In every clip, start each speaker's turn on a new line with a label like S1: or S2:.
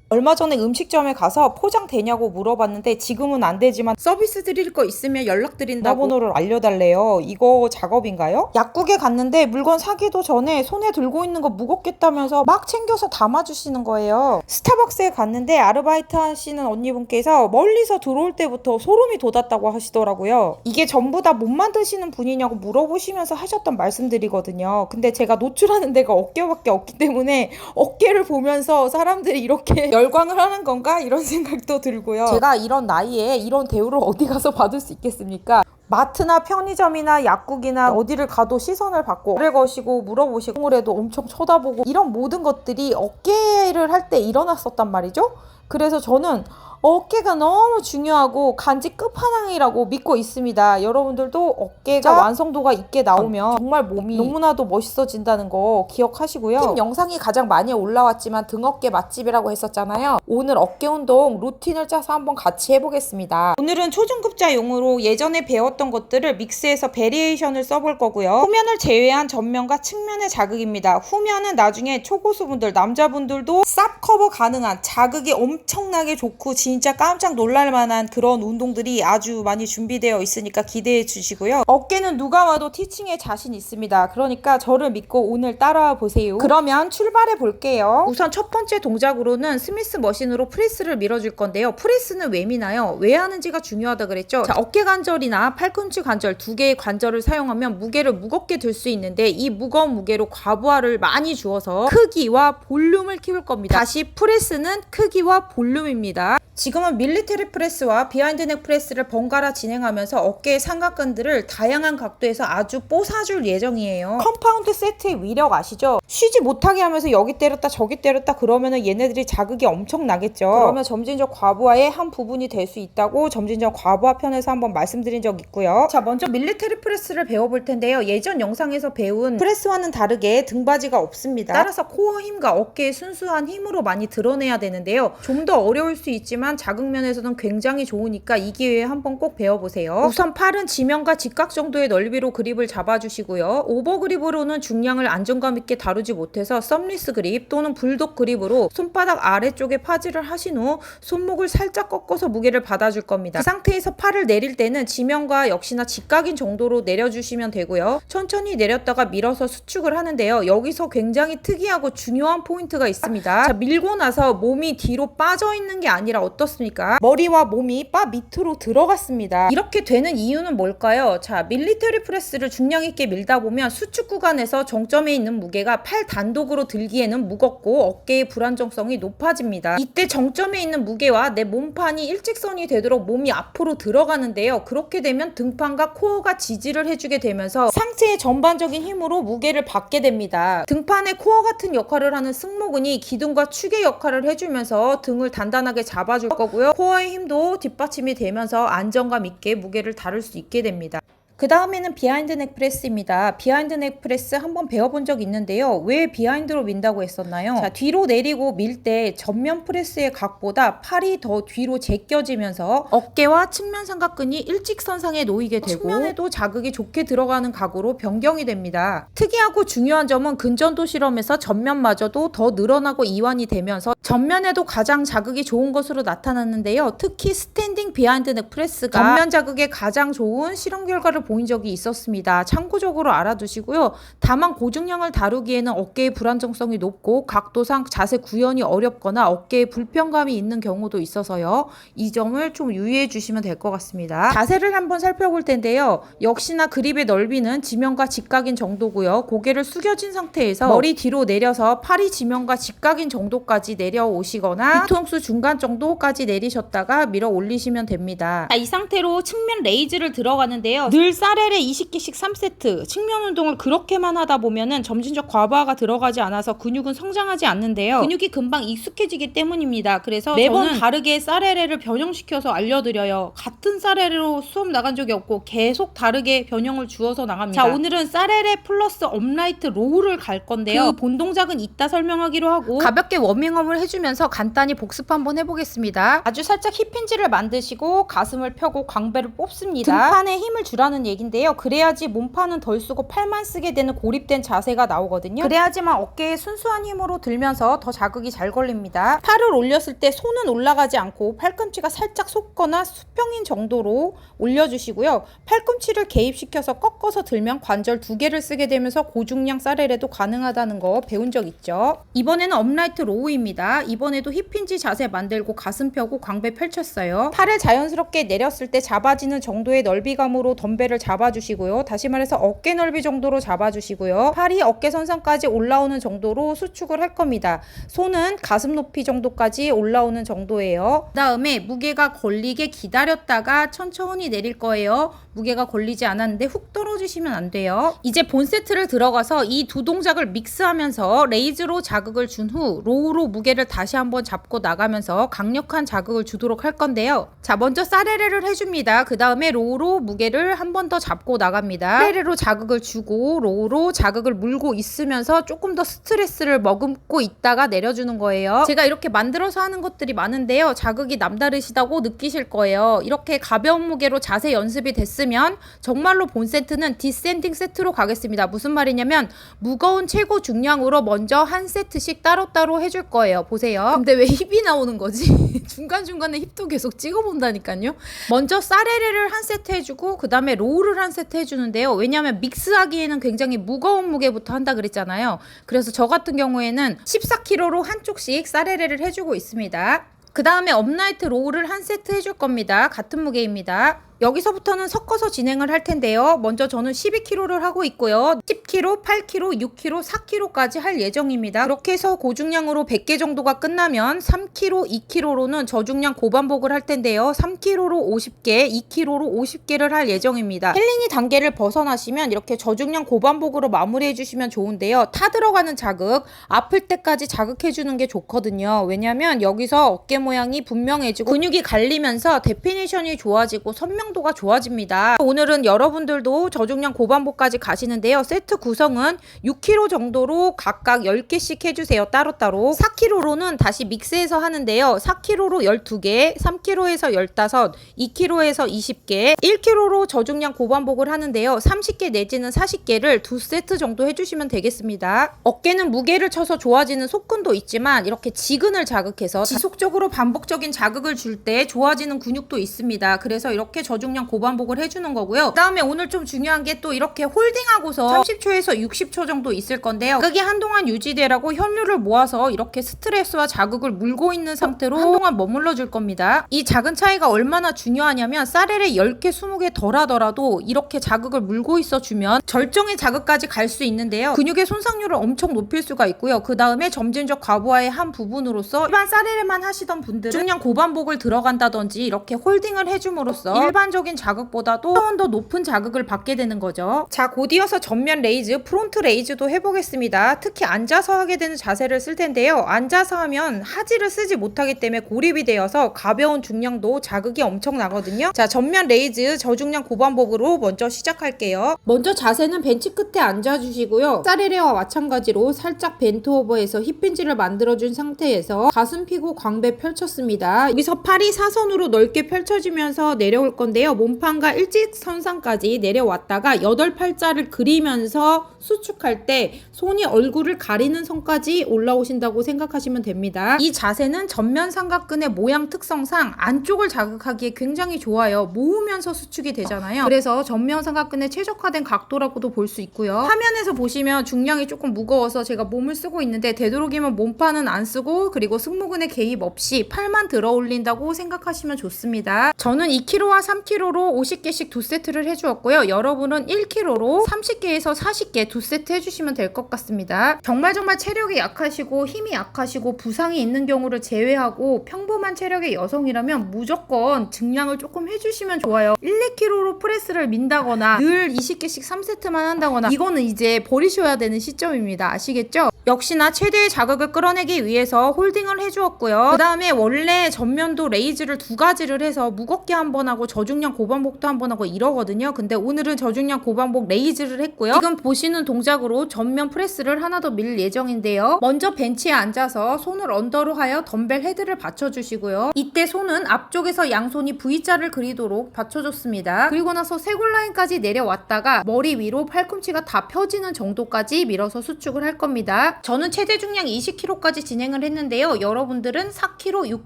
S1: 얼마 전에 음식점에 가서 포장 되냐고 물어봤는데 지금은 안 되지만 서비스 드릴 거 있으면 연락드린다고 번호를 알려달래요. 이거 작업인가요? 약국에 갔는데 물건 사기도 전에 손에 들고 있는 거 무겁겠다면서 막 챙겨서 담아주시는 거예요. 스타벅스에 갔는데 아르바이트 하시는 언니분께서 멀리서 들어올 때부터 소름이 돋았다고 하시더라고요. 이게 전부 다 못 만드시는 분이냐고 물어보시면서 하셨던 말씀들이거든요. 근데 제가 노출하는 데가 어깨밖에 없기 때문에 어깨를 보면서 사람들이 이렇게 열광을 하는 건가? 이런 생각도 들고요. 제가 이런 나이에 이런 대우를 어디 가서 받을 수 있겠습니까? 마트나 편의점이나 약국이나 어디를 가도 시선을 받고 오래 거시고 물어보시고 동물에도 엄청 쳐다보고 이런 모든 것들이 어깨를 할 때 일어났었단 말이죠. 그래서 저는 어깨가 너무 중요하고 간지 끝판왕이라고 믿고 있습니다. 여러분들도 어깨가 완성도가 있게 나오면 정말 몸이 너무나도 멋있어진다는 거 기억하시고요. 팀 영상이 가장 많이 올라왔지만 등어깨 맛집이라고 했었잖아요. 오늘 어깨 운동 루틴을 짜서 한번 같이 해보겠습니다. 오늘은 초중급자용으로 예전에 배웠던 것들을 믹스해서 베리에이션을 써볼 거고요. 후면을 제외한 전면과 측면의 자극입니다. 후면은 나중에 초고수분들, 남자분들도 쌉 커버 가능한 자극이 엄청나게 좋고 진짜 깜짝 놀랄만한 그런 운동들이 아주 많이 준비되어 있으니까 기대해 주시고요. 어깨는 누가 와도 티칭에 자신 있습니다. 그러니까 저를 믿고 오늘 따라와 보세요. 그러면 출발해 볼게요. 우선 첫 번째 동작으로는 스미스 머신으로 프레스를 밀어줄 건데요. 프레스는 왜 미나요? 왜 하는지가 중요하다 그랬죠. 자, 어깨 관절이나 팔꿈치 관절 두 개의 관절을 사용하면 무게를 무겁게 들 수 있는데 이 무거운 무게로 과부하를 많이 주어서 크기와 볼륨을 키울 겁니다. 다시 프레스는 크기와 볼륨입니다. 지금은 밀리터리 프레스와 비하인드 넥 프레스를 번갈아 진행하면서 어깨의 삼각근들을 다양한 각도에서 아주 뽀사줄 예정이에요. 컴파운드 세트의 위력 아시죠? 쉬지 못하게 하면서 여기 때렸다 저기 때렸다 그러면은 얘네들이 자극이 엄청 나겠죠. 그러면 점진적 과부하의 한 부분이 될 수 있다고 점진적 과부하 편에서 한번 말씀드린 적 있고요. 자, 먼저 밀리터리 프레스를 배워볼 텐데요. 예전 영상에서 배운 프레스와는 다르게 등받이가 없습니다. 따라서 코어 힘과 어깨의 순수한 힘으로 많이 드러내야 되는데요. 좀 더 어려울 수 있지만 자극면에서는 굉장히 좋으니까 이 기회에 한번 꼭 배워보세요. 우선 팔은 지면과 직각 정도의 넓이로 그립을 잡아주시고요. 오버 그립으로는 중량을 안정감 있게 다루지 못해서 썸리스 그립 또는 불독 그립으로 손바닥 아래쪽에 파지를 하신 후 손목을 살짝 꺾어서 무게를 받아줄 겁니다. 그 상태에서 팔을 내릴 때는 지면과 역시나 직각인 정도로 내려주시면 되고요. 천천히 내렸다가 밀어서 수축을 하는데요. 여기서 굉장히 특이하고 중요한 포인트가 있습니다. 자, 밀고 나서 몸이 뒤로 빠져있는 게 아니라 어떻습니까? 머리와 몸이 바 밑으로 들어갔습니다. 이렇게 되는 이유는 뭘까요? 자, 밀리터리 프레스를 중량 있게 밀다 보면 수축 구간에서 정점에 있는 무게가 팔 단독으로 들기에는 무겁고 어깨의 불안정성이 높아집니다. 이때 정점에 있는 무게와 내 몸판이 일직선이 되도록 몸이 앞으로 들어가는데요. 그렇게 되면 등판과 코어가 지지를 해주게 되면서 상체의 전반적인 힘으로 무게를 받게 됩니다. 등판에 코어 같은 역할을 하는 승모근이 기둥과 축의 역할을 해주면서 등을 단단하게 잡아줄 거고요. 코어의 힘도 뒷받침이 되면서 안정감 있게 무게를 다룰 수 있게 됩니다. 그 다음에는 비하인드 넥 프레스입니다. 비하인드 넥 프레스 한번 배워본 적 있는데요. 왜 비하인드로 민다고 했었나요? 자, 뒤로 내리고 밀 때 전면 프레스의 각보다 팔이 더 뒤로 제껴지면서 어깨와 측면 삼각근이 일직선상에 놓이게 되고 측면에도 자극이 좋게 들어가는 각으로 변경이 됩니다. 특이하고 중요한 점은 근전도 실험에서 전면마저도 더 늘어나고 이완이 되면서 전면에도 가장 자극이 좋은 것으로 나타났는데요. 특히 스탠딩 비하인드 넥 프레스가 전면 자극에 가장 좋은 실험 결과를 보인 적이 있었습니다. 참고적으로 알아두시고요. 다만 고중량을 다루기에는 어깨의 불안정성이 높고 각도상 자세 구현이 어렵거나 어깨에 불편감이 있는 경우도 있어서요. 이 점을 좀 유의해 주시면 될 것 같습니다. 자세를 한번 살펴볼 텐데요. 역시나 그립의 넓이는 지면과 직각인 정도고요. 고개를 숙여진 상태에서 머리 뒤로 내려서 팔이 지면과 직각인 정도까지 내려오시거나 뒤통수 중간 정도까지 내리셨다가 밀어 올리시면 됩니다. 자, 이 상태로 측면 레이즈를 들어가는데요. 늘 쌀레레 20개씩 3세트 측면 운동을 그렇게만 하다 보면은 점진적 과부하가 들어가지 않아서 근육은 성장하지 않는데요. 근육이 금방 익숙해지기 때문입니다. 그래서 매번 다르게 쌀레레를 변형시켜서 알려드려요. 같은 쌀레레로 수업 나간 적이 없고 계속 다르게 변형을 주어서 나갑니다. 자, 오늘은 쌀레레 플러스 업라이트 로우를 갈 건데요. 그 본 동작은 이따 설명하기로 하고 가볍게 워밍업을 해주면서 간단히 복습 한번 해보겠습니다. 아주 살짝 힙힌지를 만드시고 가슴을 펴고 광배를 뽑습니다. 등판에 힘을 주라는 된다는 얘긴데요. 그래야지 몸판은 덜 쓰고 팔만 쓰게 되는 고립된 자세가 나오거든요. 그래야지만 어깨에 순수한 힘으로 들면서 더 자극이 잘 걸립니다. 팔을 올렸을 때 손은 올라가지 않고 팔꿈치가 살짝 솟거나 수평인 정도로 올려주시고요. 팔꿈치를 개입시켜서 꺾어서 들면 관절 2개를 쓰게 되면서 고중량 쌀레레도 가능하다는 거 배운 적 있죠. 이번에는 업라이트 로우입니다. 이번에도 힙힌지 자세 만들고 가슴 펴고 광배 펼쳤어요. 팔을 자연스럽게 내렸을 때 잡아지는 정도의 넓이감으로 덤벨을 잡아주시고요. 다시 말해서 어깨 넓이 정도로 잡아주시고요. 팔이 어깨선상까지 올라오는 정도로 수축을 할 겁니다. 손은 가슴 높이 정도까지 올라오는 정도예요. 그 다음에 무게가 걸리게 기다렸다가 천천히 내릴 거예요. 무게가 걸리지 않았는데 훅 떨어지시면 안 돼요. 이제 본 세트를 들어가서 이 두 동작을 믹스하면서 레이즈로 자극을 준 후 로우로 무게를 다시 한번 잡고 나가면서 강력한 자극을 주도록 할 건데요. 자, 먼저 사레레를 해줍니다. 그 다음에 로우로 무게를 한 번 더 잡고 나갑니다. 사레레로 자극을 주고 로우로 자극을 물고 있으면서 조금 더 스트레스를 머금고 있다가 내려주는 거예요. 제가 이렇게 만들어서 하는 것들이 많은데요. 자극이 남다르시다고 느끼실 거예요. 이렇게 가벼운 무게로 자세 연습이 됐으면 정말로 본 세트는 디센딩 세트로 가겠습니다. 무슨 말이냐면 무거운 최고 중량으로 먼저 한 세트씩 따로따로 해줄 거예요. 보세요. 근데 왜 힙이 나오는 거지? 중간중간에 힙도 계속 찍어본다니까요. 먼저 사레레를 한 세트 해주고 그 다음에 로우를 한 세트 해주는데요. 왜냐하면 믹스하기에는 굉장히 무거운 무게부터 한다 그랬잖아요. 그래서 저 같은 경우에는 14kg로 한쪽씩 사레레를 해주고 있습니다. 그 다음에 업라이트 로우를 한 세트 해줄 겁니다. 같은 무게입니다. 여기서부터는 섞어서 진행을 할 텐데요. 먼저 저는 12kg를 하고 있고요. 10kg, 8kg, 6kg, 4kg까지 할 예정입니다. 그렇게 해서 고중량으로 100개 정도가 끝나면 3kg, 2kg로는 저중량 고반복을 할 텐데요. 3kg로 50개, 2kg로 50개를 할 예정입니다. 헬린이 단계를 벗어나시면 이렇게 저중량 고반복으로 마무리해 주시면 좋은데요. 타 들어가는 자극, 아플 때까지 자극해주는 게 좋거든요. 왜냐면 여기서 어깨 모양이 분명해지고 근육이 갈리면서 데피니션이 좋아지고 선명도가 좋아집니다. 오늘은 여러분들도 저중량 고반복까지 가시는데요. 세트 구성은 6kg 정도로 각각 10개씩 해주세요. 따로따로. 4kg로는 다시 믹스해서 하는데요. 4kg로 12개, 3kg에서 15, 2kg에서 20개, 1kg로 저중량 고반복을 하는데요. 30개 내지는 40개를 2세트 정도 해주시면 되겠습니다. 어깨는 무게를 쳐서 좋아지는 속근도 있지만 이렇게 지근을 자극해서 지속적으로 반복적인 자극을 줄 때 좋아지는 근육도 있습니다. 그래서 이렇게 저중량 고반복을 해주는 거고요. 그 다음에 오늘 좀 중요한 게 또 이렇게 홀딩하고서 30초에서 60초 정도 있을 건데요. 그게 한동안 유지되라고 혈류를 모아서 이렇게 스트레스와 자극을 물고 있는 상태로 한동안 머물러 줄 겁니다. 이 작은 차이가 얼마나 중요하냐면 사레레 10개, 20개 덜 하더라도 이렇게 자극을 물고 있어 주면 절정의 자극까지 갈 수 있는데요. 근육의 손상률을 엄청 높일 수가 있고요. 그 다음에 점진적 과부하의 한 부분으로서 일반 사레레만 하시던 분들은 중량 고반복을 들어간다든지 이렇게 홀딩을 해줌으로써 일반적인 자극보다도 더 높은 자극을 받게 되는 거죠. 자, 곧 이어서 전면 레이즈, 프론트 레이즈도 해보겠습니다. 특히 앉아서 하게 되는 자세를 쓸 텐데요. 앉아서 하면 하지를 쓰지 못하기 때문에 고립이 되어서 가벼운 중량도 자극이 엄청 나거든요. 자, 전면 레이즈 저중량 고반복으로 먼저 시작할게요. 먼저 자세는 벤치 끝에 앉아주시고요. 사레레와 마찬가지로 살짝 벤트오버해서 힙힌지를 만들어준 상태에서 가슴 피고 광배 펼쳤습니다. 여기서 팔이 사선으로 넓게 펼쳐지면서 내려올 건데요. 몸판과 일직선상까지 내려왔다가 8팔자를 그리면서 수축할 때 손이 얼굴을 가리는 선까지 올라오신다고 생각하시면 됩니다. 이 자세는 전면 삼각근의 모양 특성상 안쪽을 자극하기에 굉장히 좋아요. 모으면서 수축이 되잖아요. 그래서 전면 삼각근에 최적화된 각도라고도 볼 수 있고요. 화면에서 보시면 중량이 조금 무거워서 제가 몸을 쓰고 있는데 되도록이면 몸판은 안 쓰고 그리고 승모근의 개입 없이 팔만 들어 올린다고 생각하시면 좋습니다. 저는 2kg와 3kg로 50개씩 2세트를 해주었고요. 여러분은 1kg로 30개에서 40개 2세트 해주시면 될 것 같습니다. 정말 체력이 약하시고 힘이 약하시고 부상이 있는 경우를 제외하고 평범한 체력의 여성이라면 무조건 증량을 조금 해주시면 좋아요. 1, 2kg로 프레스를 민다거나 늘 20개씩 3세트만 한다거나 이거는 이제 버리셔야 되는 시점입니다. 아시겠죠? 역시나 최대의 자극을 끌어내기 위해서 홀딩을 해주었고요. 그 다음에 원래 전면도 레이즈를 두 가지를 해서 무겁게 한 번 하고 저중량 고반복도 한 번 하고 이러거든요. 근데 오늘은 저중량 고반복 레이즈를 했고요. 지금 보시는 동작으로 전면 프레스를 하나 더 밀 예정인데요. 먼저 벤치에 앉아서 손을 언더로 하여 덤벨 헤드를 받쳐주시고요. 이때 손은 앞쪽에서 양손이 V자를 그리도록 받쳐줬습니다. 그리고 나서 쇄골 라인까지 내려왔다가 머리 위로 팔꿈치가 다 펴지는 정도까지 밀어서 수축을 할 겁니다. 저는 최대 중량 20kg까지 진행을 했는데요. 여러분들은 4kg,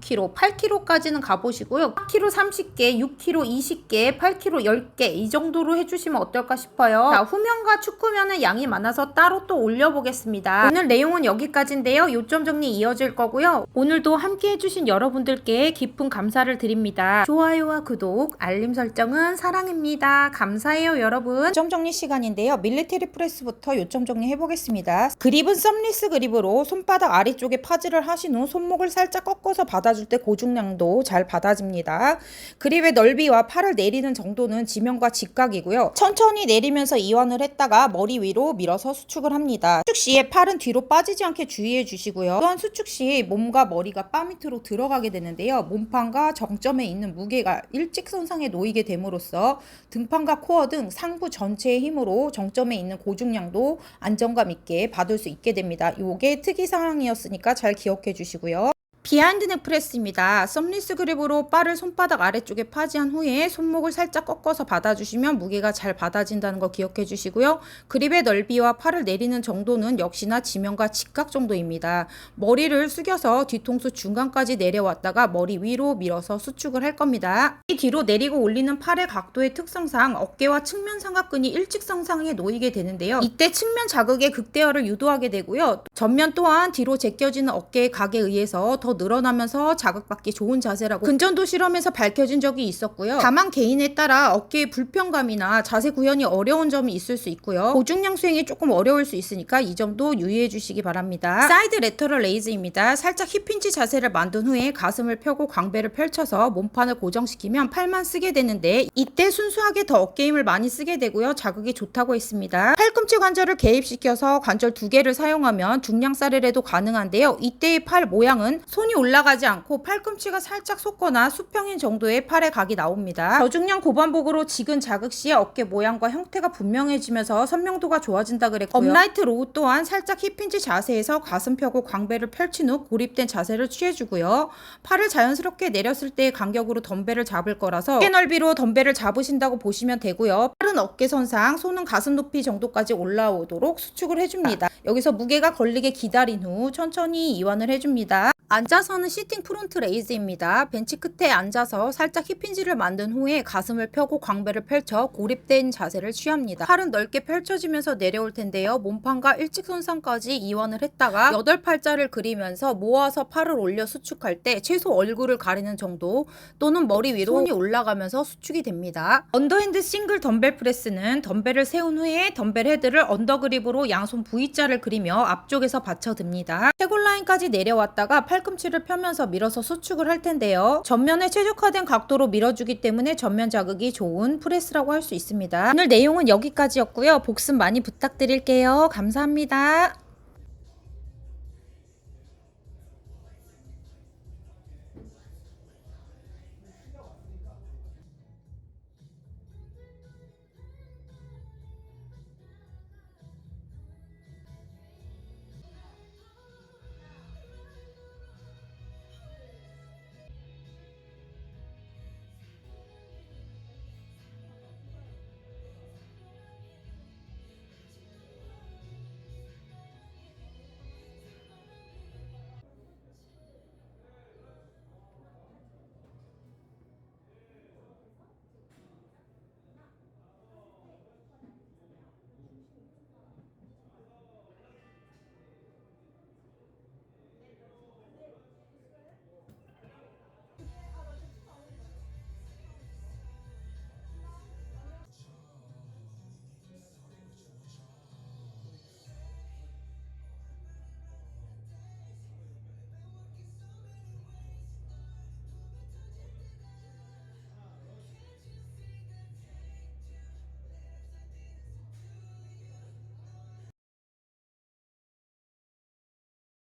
S1: 6kg, 8kg까지는 가보시고요. 4kg 30개, 6kg 20개, 8kg 10개 이 정도로 해주시면 어떨까 싶어요. 자, 후면과 축구면은 양이 많아서 따로 또 올려보겠습니다. 오늘 내용은 여기까지인데요. 요점 정리 이어질 거고요. 오늘도 함께 해주신 여러분들께 깊은 감사를 드립니다. 좋아요와 구독, 알림 설정은 사랑입니다. 감사해요 여러분. 요점 정리 시간인데요. 밀리터리 프레스부터 요점 정리 해보겠습니다. 그립은 썸리스 그립으로 손바닥 아래쪽에 파지를 하신 후 손목을 살짝 꺾어서 받아줄 때 고중량도 잘 받아집니다. 그립의 넓이와 팔을 내리는 정도는 지면과 직각이고요. 천천히 내리면서 이완을 했다가 머리 위로 밀어서 수축을 합니다. 수축 시에 팔은 뒤로 빠지지 않게 주의해 주시고요. 또한 수축 시 몸과 머리가 바 밑으로 들어가게 되는데요. 몸판과 정점에 있는 무게가 일직선상에 놓이게 됨으로써 등판과 코어 등 상부 전체의 힘으로 정점에 있는 고중량도 안정감 있게 받을 수 있게 됩니다. 이게 특이사항이었으니까 잘 기억해 주시고요. 비하인드 넥 프레스입니다. 썸리스 그립으로 바를 손바닥 아래쪽에 파지한 후에 손목을 살짝 꺾어서 받아주시면 무게가 잘 받아진다는 거 기억해 주시고요. 그립의 넓이와 팔을 내리는 정도는 역시나 지면과 직각 정도입니다. 머리를 숙여서 뒤통수 중간까지 내려왔다가 머리 위로 밀어서 수축을 할 겁니다. 이 뒤로 내리고 올리는 팔의 각도의 특성상 어깨와 측면 삼각근이 일직선상에 놓이게 되는데요. 이때 측면 자극의 극대화를 유도하게 되고요. 전면 또한 뒤로 제껴지는 어깨의 각에 의해서 더 늘어나면서 자극받기 좋은 자세라고 근전도 실험에서 밝혀진 적이 있었고요. 다만 개인에 따라 어깨의 불편감이나 자세 구현이 어려운 점이 있을 수 있고요. 고중량 수행이 조금 어려울 수 있으니까 이 점도 유의해 주시기 바랍니다. 사이드 레터럴 레이즈입니다. 살짝 힙힌치 자세를 만든 후에 가슴을 펴고 광배를 펼쳐서 몸판을 고정시키면 팔만 쓰게 되는데 이때 순수하게 더 어깨 힘을 많이 쓰게 되고요. 자극이 좋다고 했습니다. 팔꿈치 관절을 개입시켜서 관절 2개를 사용하면 중량 사례래도 가능한데요. 이때의 팔 모양은 손이 올라가지 않고 팔꿈치가 살짝 솟거나 수평인 정도의 팔의 각이 나옵니다. 저중량 고반복으로 지근 자극 시에 어깨 모양과 형태가 분명해지면서 선명도가 좋아진다 그랬고요. 업라이트 로우 또한 살짝 힙힌치 자세에서 가슴 펴고 광배를 펼친 후 고립된 자세를 취해주고요. 팔을 자연스럽게 내렸을 때의 간격으로 덤벨을 잡을 거라서 어깨 넓이로 덤벨을 잡으신다고 보시면 되고요. 팔은 어깨선상, 손은 가슴 높이 정도까지 올라오도록 수축을 해줍니다. 여기서 무게가 걸리게 기다린 후 천천히 이완을 해줍니다. 앉아서는 시팅 프론트 레이즈입니다. 벤치 끝에 앉아서 살짝 힙힌지를 만든 후에 가슴을 펴고 광배를 펼쳐 고립된 자세를 취합니다. 팔은 넓게 펼쳐지면서 내려올 텐데요. 몸판과 일직선상까지 이완을 했다가 8팔자를 그리면서 모아서 팔을 올려 수축할 때 최소 얼굴을 가리는 정도 또는 머리 위로 손이 올라가면서 수축이 됩니다. 언더핸드 싱글 덤벨 프레스는 덤벨을 세운 후에 덤벨 헤드를 언더그립으로 양손 V자를 그리며 앞쪽에서 받쳐듭니다. 쇄골 라인까지 내려왔다가 팔꿈치를 펴면서 밀어서 수축을 할 텐데요. 전면에 최적화된 각도로 밀어주기 때문에 전면 자극이 좋은 프레스라고 할 수 있습니다. 오늘 내용은 여기까지였고요. 복습 많이 부탁드릴게요. 감사합니다.